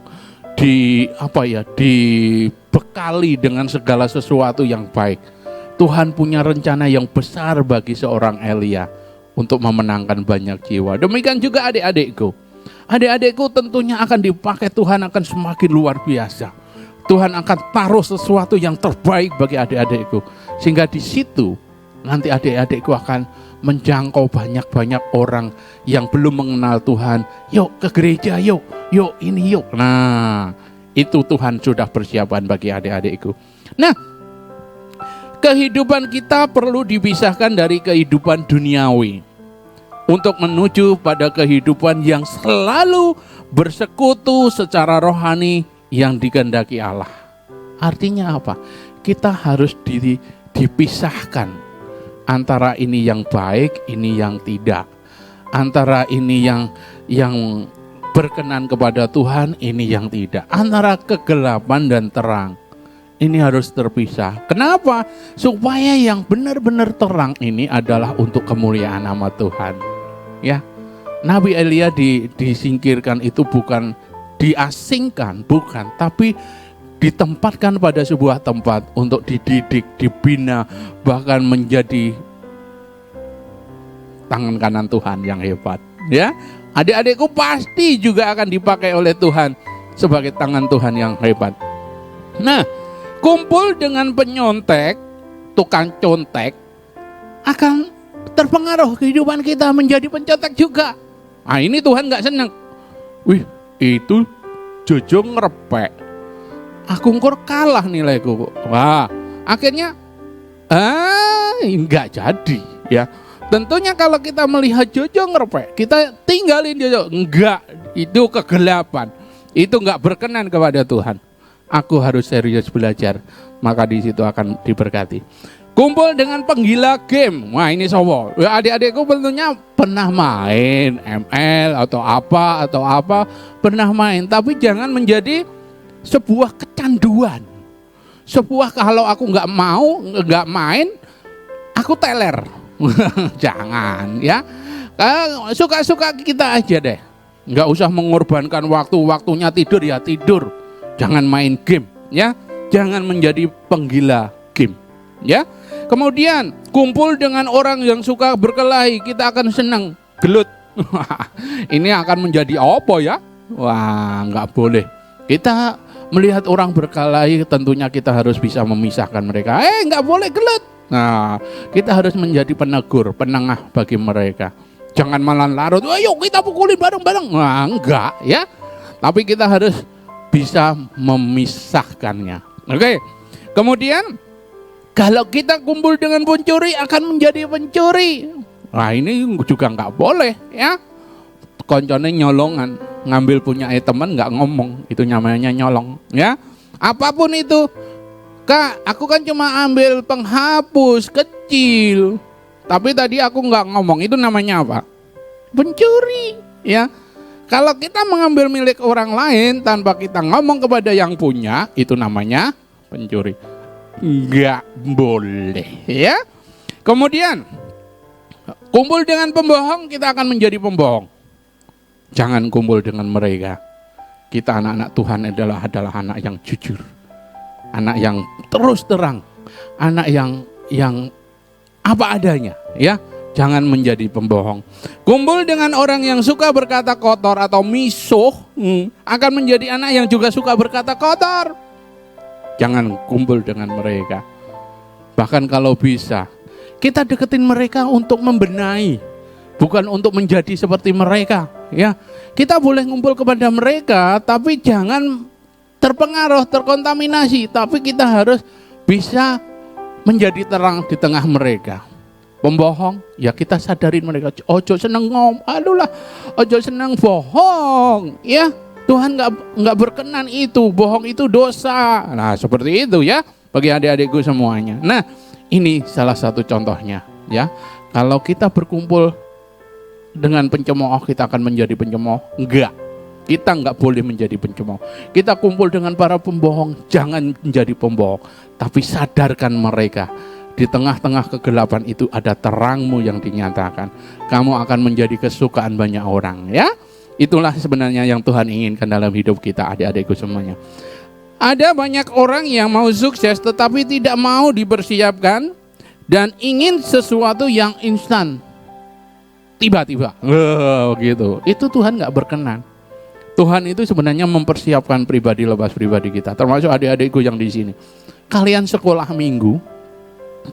dibekali dengan segala sesuatu yang baik. Tuhan punya rencana yang besar bagi seorang Elia untuk memenangkan banyak jiwa. Demikian juga adik-adikku. Adik-adikku tentunya akan dipakai Tuhan, akan semakin luar biasa. Tuhan akan taruh sesuatu yang terbaik bagi adik-adikku. Sehingga di situ nanti adik-adikku akan menjangkau banyak-banyak orang yang belum mengenal Tuhan. Yuk ke gereja, yuk ini yuk. Nah, itu Tuhan sudah persiapan bagi adik-adikku. Nah, kehidupan kita perlu dipisahkan dari kehidupan duniawi untuk menuju pada kehidupan yang selalu bersekutu secara rohani yang dikehendaki Allah. Artinya apa? Kita harus dipisahkan antara ini yang baik, ini yang tidak. Antara ini yang berkenan kepada Tuhan, ini yang tidak. Antara kegelapan dan terang, ini harus terpisah. Kenapa? Supaya yang benar-benar terang ini adalah untuk kemuliaan nama Tuhan. Ya, Nabi Elia disingkirkan itu bukan diasingkan, bukan, tapi ditempatkan pada sebuah tempat untuk dididik, dibina, bahkan menjadi tangan kanan Tuhan yang hebat. Ya, adik-adikku pasti juga akan dipakai oleh Tuhan sebagai tangan Tuhan yang hebat. Nah, kumpul dengan penyontek, tukang contek, akan terpengaruh kehidupan kita menjadi pencontek juga. Nah, ini Tuhan gak senang. Wih, itu Jojo ngerepek, aku ngkur kalah nilaiku. Wah, akhirnya enggak jadi ya. Tentunya kalau kita melihat Jojo ngerepek, kita tinggalin Jojo. Enggak, itu kegelapan. Itu enggak berkenan kepada Tuhan. Aku harus serius belajar, maka di situ akan diberkati. Kumpul dengan penggila game. Wah, ini sowo. Adik-adikku tentunya pernah main ML atau apa, pernah main. Tapi jangan menjadi sebuah kecanduan. Sebuah kalau aku nggak main, aku teler. Jangan ya. Suka-suka kita aja deh. Nggak usah mengorbankan waktunya tidur ya tidur. Jangan main game ya. Jangan menjadi penggila game ya. Kemudian kumpul dengan orang yang suka berkelahi, kita akan senang gelut. Ini akan menjadi apa ya? Wah, nggak boleh. Kita melihat orang berkelahi, tentunya kita harus bisa memisahkan mereka. Nggak boleh gelut. Nah, kita harus menjadi penegur, penengah bagi mereka. Jangan malah larut, ayo kita pukulin bareng-bareng. Nah, enggak ya. Tapi kita harus bisa memisahkannya. Oke. Kemudian kalau kita kumpul dengan pencuri akan menjadi pencuri. Nah, ini juga enggak boleh ya. Koncone nyolongan, ngambil punya teman enggak ngomong, itu namanya nyolong ya. Apapun itu, Kak, aku kan cuma ambil penghapus kecil, tapi tadi aku nggak ngomong, itu namanya apa? Pencuri, ya. Kalau kita mengambil milik orang lain tanpa kita ngomong kepada yang punya, itu namanya pencuri. Nggak boleh, ya. Kemudian, kumpul dengan pembohong, kita akan menjadi pembohong. Jangan kumpul dengan mereka. Kita anak-anak Tuhan adalah anak yang jujur. Anak yang terus terang, anak yang apa adanya, ya. Jangan menjadi pembohong. Kumpul dengan orang yang suka berkata kotor atau misuh, akan menjadi anak yang juga suka berkata kotor. Jangan kumpul dengan mereka. Bahkan kalau bisa, kita deketin mereka untuk membenahi, bukan untuk menjadi seperti mereka, ya. Kita boleh ngumpul kepada mereka, tapi jangan terpengaruh, terkontaminasi, tapi kita harus bisa menjadi terang di tengah mereka. Pembohong, ya kita sadarin mereka, ojo seneng ojo seneng bohong, ya. Tuhan nggak berkenan itu, bohong itu dosa. Nah, seperti itu ya, bagi adik-adikku semuanya. Nah, ini salah satu contohnya, ya. Kalau kita berkumpul dengan pencemooh, kita akan menjadi pencemooh? Enggak. Kita nggak boleh menjadi pencemooh. Kita kumpul dengan para pembohong, jangan menjadi pembohong. Tapi sadarkan mereka, di tengah-tengah kegelapan itu ada terangmu yang dinyatakan. Kamu akan menjadi kesukaan banyak orang, ya. Itulah sebenarnya yang Tuhan inginkan dalam hidup kita, adik-adikku semuanya. Ada banyak orang yang mau sukses tetapi tidak mau dipersiapkan dan ingin sesuatu yang instan. Tiba-tiba, gitu. Itu Tuhan nggak berkenan. Tuhan itu sebenarnya mempersiapkan pribadi lepas pribadi kita, termasuk adik-adikku yang di sini. Kalian sekolah minggu,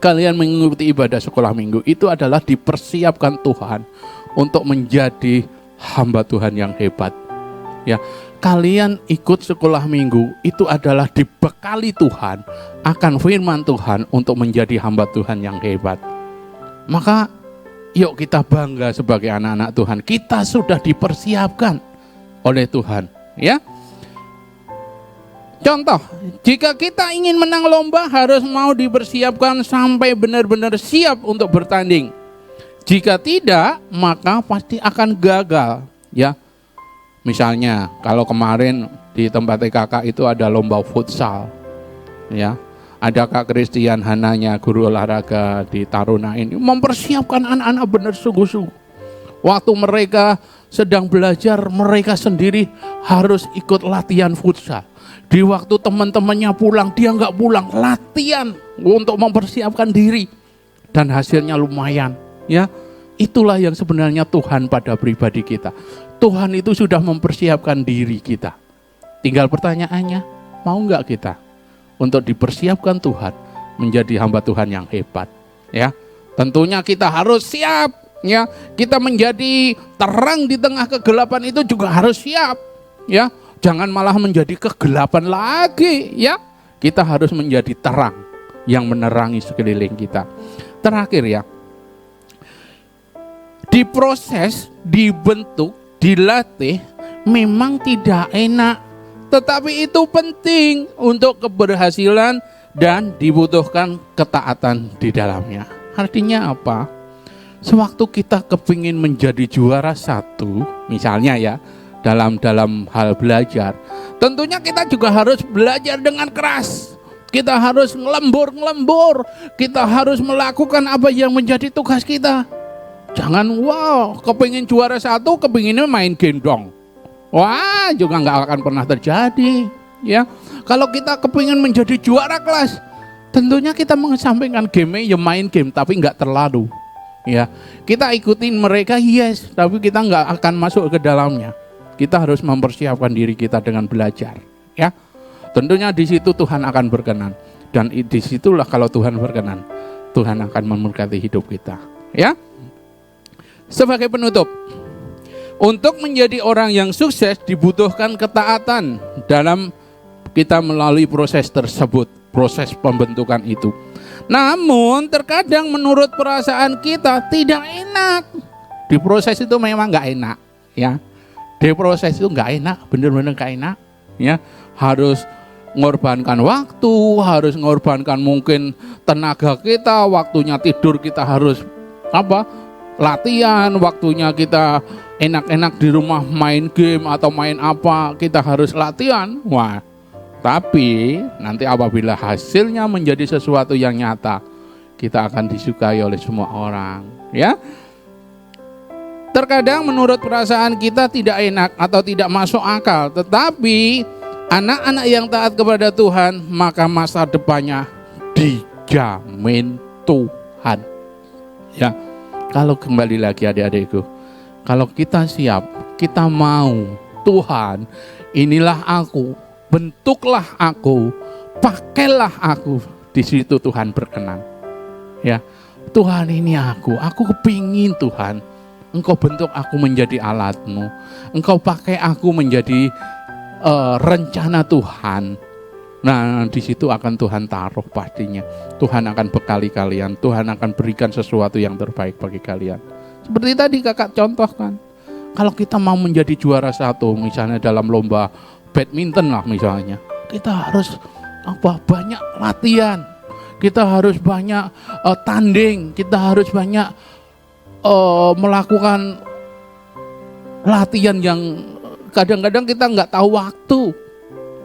kalian mengikuti ibadah sekolah minggu, itu adalah dipersiapkan Tuhan untuk menjadi hamba Tuhan yang hebat. Ya, kalian ikut sekolah minggu itu adalah dibekali Tuhan akan firman Tuhan untuk menjadi hamba Tuhan yang hebat. Maka yuk kita bangga sebagai anak-anak Tuhan. Kita sudah dipersiapkan oleh Tuhan, ya. Contoh, jika kita ingin menang lomba harus mau dipersiapkan sampai benar-benar siap untuk bertanding. Jika tidak, maka pasti akan gagal, ya. Misalnya, kalau kemarin di tempat TKK itu ada lomba futsal, ya. Ada Kak Christian Hananya, guru olahraga di Taruna ini, mempersiapkan anak-anak benar sungguh-sungguh. Waktu mereka sedang belajar, mereka sendiri harus ikut latihan futsal. Di waktu teman-temannya pulang, dia nggak pulang, latihan untuk mempersiapkan diri. Dan hasilnya lumayan, ya. Itulah yang sebenarnya Tuhan pada pribadi kita. Tuhan itu sudah mempersiapkan diri kita. Tinggal pertanyaannya, mau nggak kita untuk dipersiapkan Tuhan menjadi hamba Tuhan yang hebat, ya. Tentunya kita harus siap, ya. Kita menjadi terang di tengah kegelapan itu juga harus siap, ya. Jangan malah menjadi kegelapan lagi, ya. Kita harus menjadi terang yang menerangi sekeliling kita. Terakhir, ya, diproses, dibentuk, dilatih memang tidak enak, tetapi itu penting untuk keberhasilan dan dibutuhkan ketaatan di dalamnya. Artinya apa? Sewaktu kita kepingin menjadi juara satu, misalnya ya, dalam hal belajar, tentunya kita juga harus belajar dengan keras. Kita harus ngelembur, kita harus melakukan apa yang menjadi tugas kita. Jangan kepingin juara satu, kepinginnya main gendong. Wah, juga nggak akan pernah terjadi, ya. Kalau kita kepingin menjadi juara kelas, tentunya kita mengesampingkan game, ya main game, tapi nggak terlalu, ya. Kita ikutin mereka, yes, tapi kita nggak akan masuk ke dalamnya. Kita harus mempersiapkan diri kita dengan belajar, ya. Tentunya di situ Tuhan akan berkenan, dan disitulah kalau Tuhan berkenan, Tuhan akan memberkati hidup kita. Ya. Sebagai penutup, untuk menjadi orang yang sukses dibutuhkan ketaatan dalam kita melalui proses tersebut, proses pembentukan itu. Namun terkadang menurut perasaan kita tidak enak. Di proses itu memang nggak enak, ya. Di proses itu nggak enak, bener-bener nggak enak, ya. Harus mengorbankan waktu, harus mengorbankan mungkin tenaga kita, waktunya tidur kita harus latihan, waktunya kita enak-enak di rumah main game atau main apa, kita harus latihan. Wah, tapi nanti apabila hasilnya menjadi sesuatu yang nyata, kita akan disukai oleh semua orang, ya. Terkadang menurut perasaan kita tidak enak atau tidak masuk akal, tetapi anak-anak yang taat kepada Tuhan, maka masa depannya dijamin Tuhan. Ya, kalau kembali lagi adik-adikku, kalau kita siap, kita mau, Tuhan, inilah aku, bentuklah aku, pakailah aku, di situ Tuhan berkenan. Ya, Tuhan ini aku kepingin Tuhan, Engkau bentuk aku menjadi alatmu, Engkau pakai aku menjadi rencana Tuhan. Nah, di situ akan Tuhan taruh pastinya. Tuhan akan bekali kalian, Tuhan akan berikan sesuatu yang terbaik bagi kalian. Seperti tadi kakak contohkan, kalau kita mau menjadi juara satu, misalnya dalam lomba badminton lah misalnya, kita harus banyak latihan, kita harus banyak tanding, kita harus banyak melakukan latihan yang kadang-kadang kita nggak tahu waktu.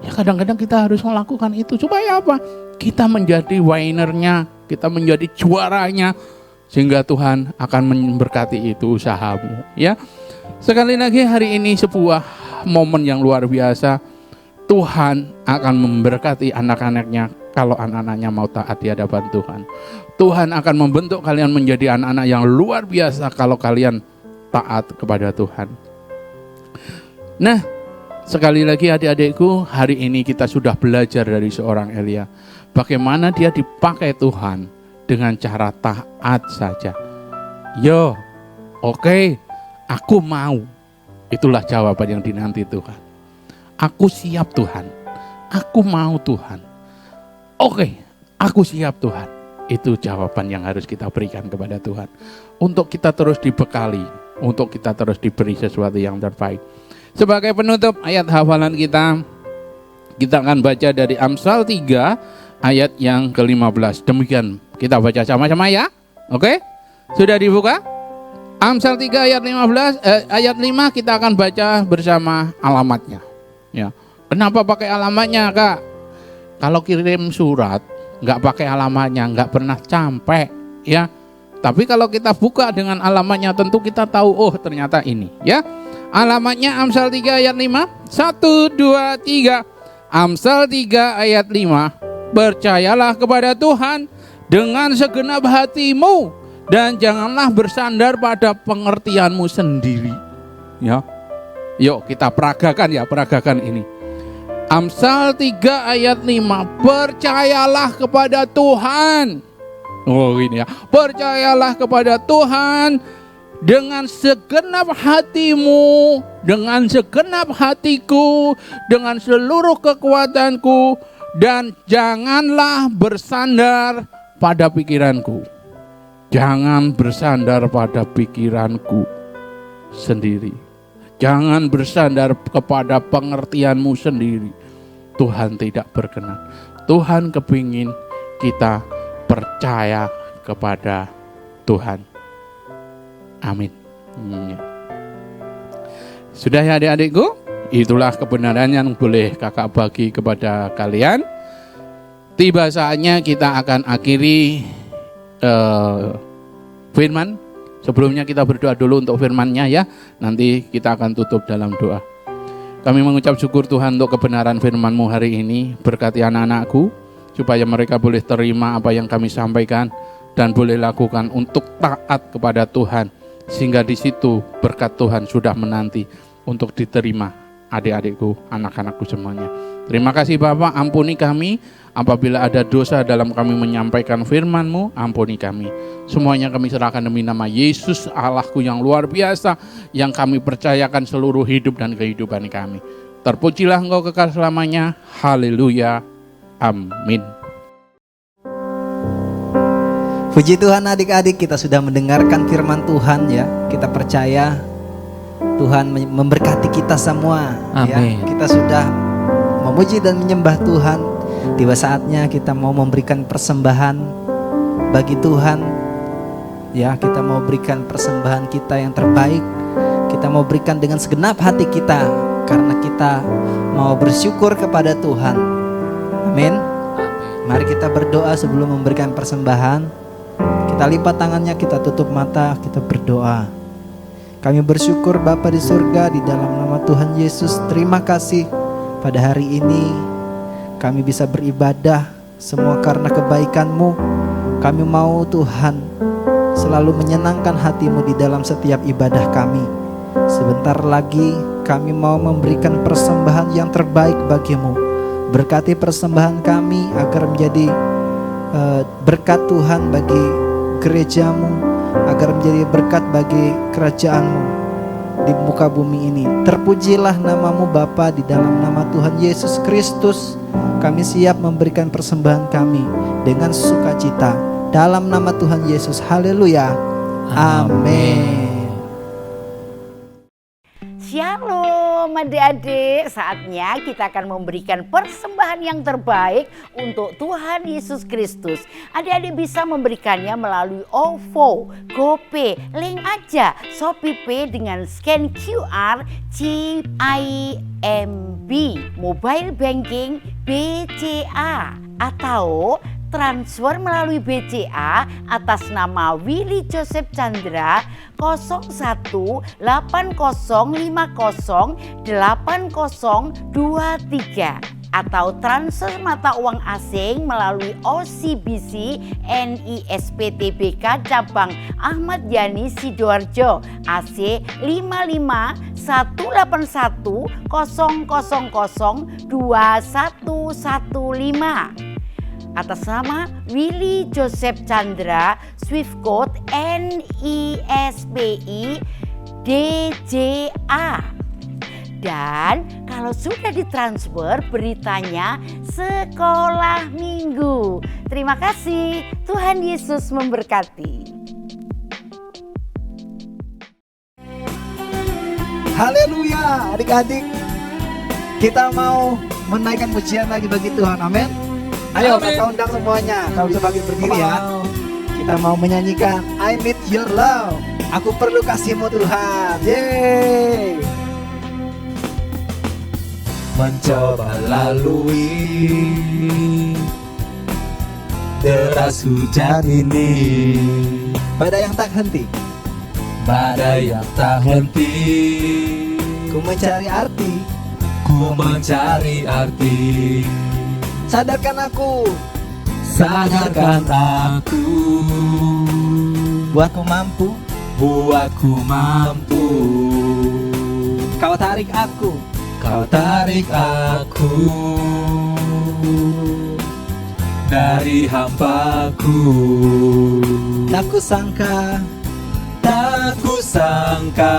Ya kadang-kadang kita harus melakukan itu supaya apa? Kita menjadi winernya, kita menjadi juaranya, sehingga Tuhan akan memberkati itu usahamu. Ya, sekali lagi hari ini sebuah momen yang luar biasa. Tuhan akan memberkati anak-anaknya kalau anak-anaknya mau taat di hadapan Tuhan. Tuhan akan membentuk kalian menjadi anak-anak yang luar biasa kalau kalian taat kepada Tuhan. Nah, sekali lagi adik-adikku, hari ini kita sudah belajar dari seorang Elia. Bagaimana dia dipakai Tuhan dengan cara taat saja. Oke, aku mau. Itulah jawaban yang dinanti Tuhan. Aku siap Tuhan. Aku mau Tuhan. Oke, aku siap Tuhan. Itu jawaban yang harus kita berikan kepada Tuhan. Untuk kita terus dibekali. Untuk kita terus diberi sesuatu yang terbaik. Sebagai penutup ayat hafalan kita akan baca dari Amsal 3 ayat yang ke-15. Demikian kita baca sama-sama ya. Oke? Sudah dibuka? Amsal 3 ayat 15 ayat 5 kita akan baca bersama alamatnya. Ya. Kenapa pakai alamatnya, Kak? Kalau kirim surat nggak pakai alamatnya nggak pernah sampai, ya. Tapi kalau kita buka dengan alamatnya tentu kita tahu, oh ternyata ini, ya. Alamatnya Amsal 3 ayat 5. 1, 2, 3. Amsal 3 ayat 5. Percayalah kepada Tuhan dengan segenap hatimu dan janganlah bersandar pada pengertianmu sendiri. Ya. Yuk kita peragakan ini. Amsal 3 ayat 5. Percayalah kepada Tuhan. Oh ini ya. Percayalah kepada Tuhan dengan segenap hatimu, dengan segenap hatiku, dengan seluruh kekuatanku, dan janganlah bersandar pada pikiranku. Jangan bersandar pada pikiranku sendiri. Jangan bersandar kepada pengertianmu sendiri. Tuhan tidak berkenan. Tuhan kepingin kita percaya kepada Tuhan. Amin. Sudah ya adik-adikku? Itulah kebenaran yang boleh kakak bagi kepada kalian. Tiba saatnya kita akan akhiri firman. Sebelumnya kita berdoa dulu untuk firman-Nya ya. Nanti kita akan tutup dalam doa. Kami mengucap syukur Tuhan untuk kebenaran firman-Mu hari ini. Berkati anak-anakku supaya mereka boleh terima apa yang kami sampaikan dan boleh lakukan untuk taat kepada Tuhan. Sehingga di situ berkat Tuhan sudah menanti untuk diterima adik-adikku, anak-anakku semuanya. Terima kasih Bapak, ampuni kami apabila ada dosa dalam kami menyampaikan firman-Mu, ampuni kami. Semuanya kami serahkan demi nama Yesus, Allahku yang luar biasa, yang kami percayakan seluruh hidup dan kehidupan kami. Terpujilah Engkau kekal selamanya. Haleluya. Amin. Puji Tuhan adik-adik, kita sudah mendengarkan firman Tuhan ya. Kita percaya Tuhan memberkati kita semua. Amin. Ya. Kita sudah memuji dan menyembah Tuhan. Tiba saatnya kita mau memberikan persembahan bagi Tuhan. Ya, kita mau berikan persembahan kita yang terbaik. Kita mau berikan dengan segenap hati kita karena kita mau bersyukur kepada Tuhan. Amin. Mari kita berdoa sebelum memberikan persembahan. Kita lipat tangannya, kita tutup mata, kita berdoa. Kami bersyukur Bapa di surga, di dalam nama Tuhan Yesus. Terima kasih pada hari ini kami bisa beribadah semua karena kebaikan-Mu. Kami mau Tuhan selalu menyenangkan hati-Mu di dalam setiap ibadah kami. Sebentar lagi kami mau memberikan persembahan yang terbaik bagi-Mu. Berkati persembahan kami agar menjadi berkat Tuhan bagi gereja-Mu, agar menjadi berkat bagi kerajaan-Mu di muka bumi ini. Terpujilah nama-Mu Bapa, di dalam nama Tuhan Yesus Kristus kami siap memberikan persembahan kami dengan sukacita dalam nama Tuhan Yesus. Haleluya. Amin. Shalom adik-adik, saatnya kita akan memberikan persembahan yang terbaik untuk Tuhan Yesus Kristus. Adik-adik bisa memberikannya melalui OVO, GoPay, link aja Shopee Pay dengan scan QR CIMB, mobile banking BCA, atau transfer melalui BCA atas nama Willy Joseph Chandra 0180508023, atau transfer mata uang asing melalui OCBC NISP-TBK cabang Ahmad Yani Sidoarjo AC 551810002115 atas nama Willy Joseph Chandra, Swift Code NISPI DJA. Dan kalau sudah ditransfer, beritanya sekolah minggu. Terima kasih, Tuhan Yesus memberkati. Haleluya, adik-adik. Kita mau menaikkan pujian lagi bagi Tuhan. Amin. Ayo kita undang semuanya. Kamu bisa bagi berdiri ya. Kita mau menyanyikan I Need Your Love. Aku perlu kasih-Mu Tuhan. Yeay. Mencoba lalui deras hujan ini, badai yang tak henti, badai yang tak henti. ku mencari arti, Ku mencari arti. sadarkan aku, Sadarkan aku, buatku mampu, buatku mampu. kau tarik aku, Kau tarik aku dari hampaku. tak kusangka, Tak kusangka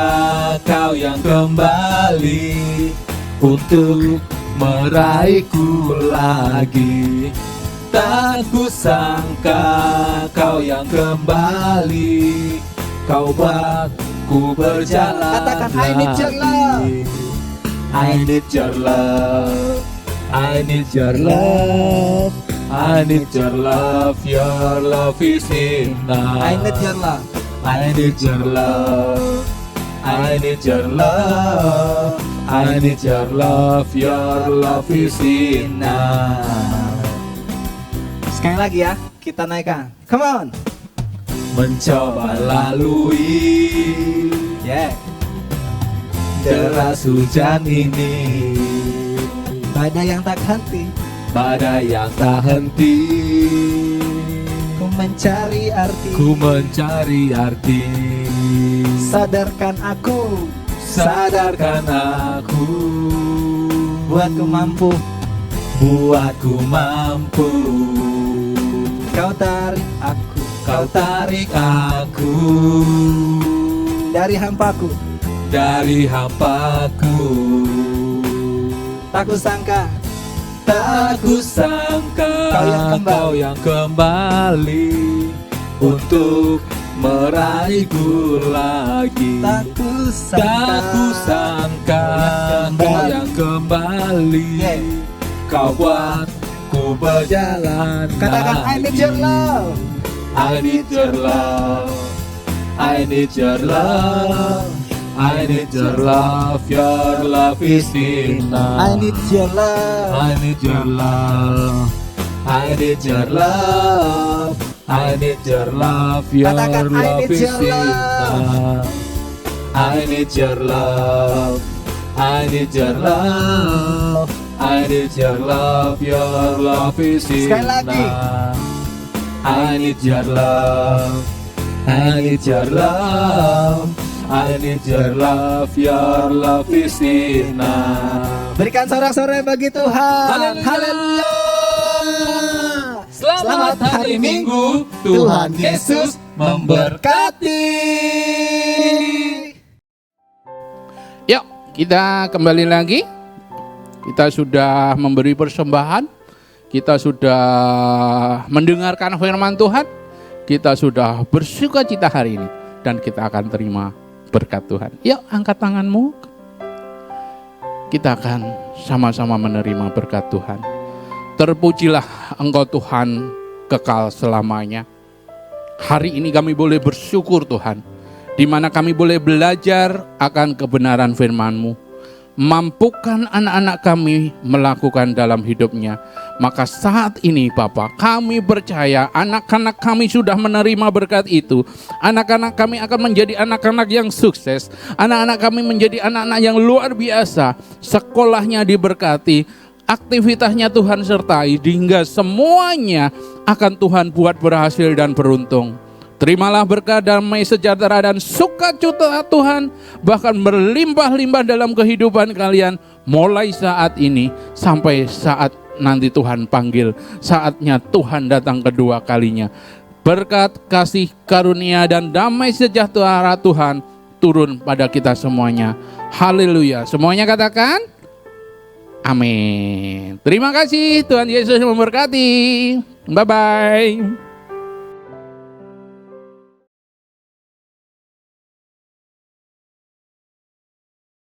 kau yang kembali untuk meraihku lagi. Tak kusangka kau yang kembali, kau buatku berjalan Katakan, I need your love. lagi. I need your love, I need your love, I need your love is enough. I need your love. I need your love, I need your love, I need your love is enough. Sekali lagi ya, kita naikkan. Come on. Mencoba lalui Yeah. deras hujan ini, Badai yang tak henti, badai yang tak henti. ku mencari arti, Ku mencari arti. sadarkan aku, Sadarkan aku, buatku mampu. buatku mampu. Kau tarik aku Kau tarik aku dari hampaku. dari hampaku. Tak kusangka Tak kusangka Kau yang kembali untuk meraihku lagi. tak Tak kusangka kusangka kau yang kembali. Yeah. Kau buat ku berjalan. Katakan I need your love. I need your love. I need your love. I need your love. Your love is enough. I need your love. I need your love. I need your love. I need your love. Your Katakan, I love need is your love. enough. I need your love. I need your love. I need your love. Your love is Sekali lagi. enough. I need your love. I need your love. I need your love. Your love is enough. Berikan sorak-sorai bagi Tuhan. Haleluya. Haleluya. Selamat hari Minggu, Tuhan Yesus memberkati. Yuk, kita kembali lagi. Kita sudah memberi persembahan. Kita sudah mendengarkan firman Tuhan. Kita sudah bersuka cita hari ini. Dan kita akan terima berkat Tuhan. Yuk, angkat tanganmu. Kita akan sama-sama menerima berkat Tuhan. Terpujilah Engkau Tuhan kekal selamanya. Hari ini kami boleh bersyukur Tuhan, di mana kami boleh belajar akan kebenaran firman-Mu. Mampukan anak-anak kami melakukan dalam hidupnya. Maka saat ini Bapa, kami percaya anak-anak kami sudah menerima berkat itu. Anak-anak kami akan menjadi anak-anak yang sukses. Anak-anak kami menjadi anak-anak yang luar biasa. Sekolahnya diberkati, aktivitasnya Tuhan sertai, hingga semuanya akan Tuhan buat berhasil dan beruntung. Terimalah berkat, damai, sejahtera, dan sukacita Tuhan bahkan berlimpah-limpah dalam kehidupan kalian mulai saat ini sampai saat nanti Tuhan panggil, saatnya Tuhan datang kedua kalinya. Berkat, kasih, karunia, dan damai sejahtera Tuhan turun pada kita semuanya. Haleluya. Semuanya katakan amin. Terima kasih, Tuhan Yesus memberkati. Bye-bye.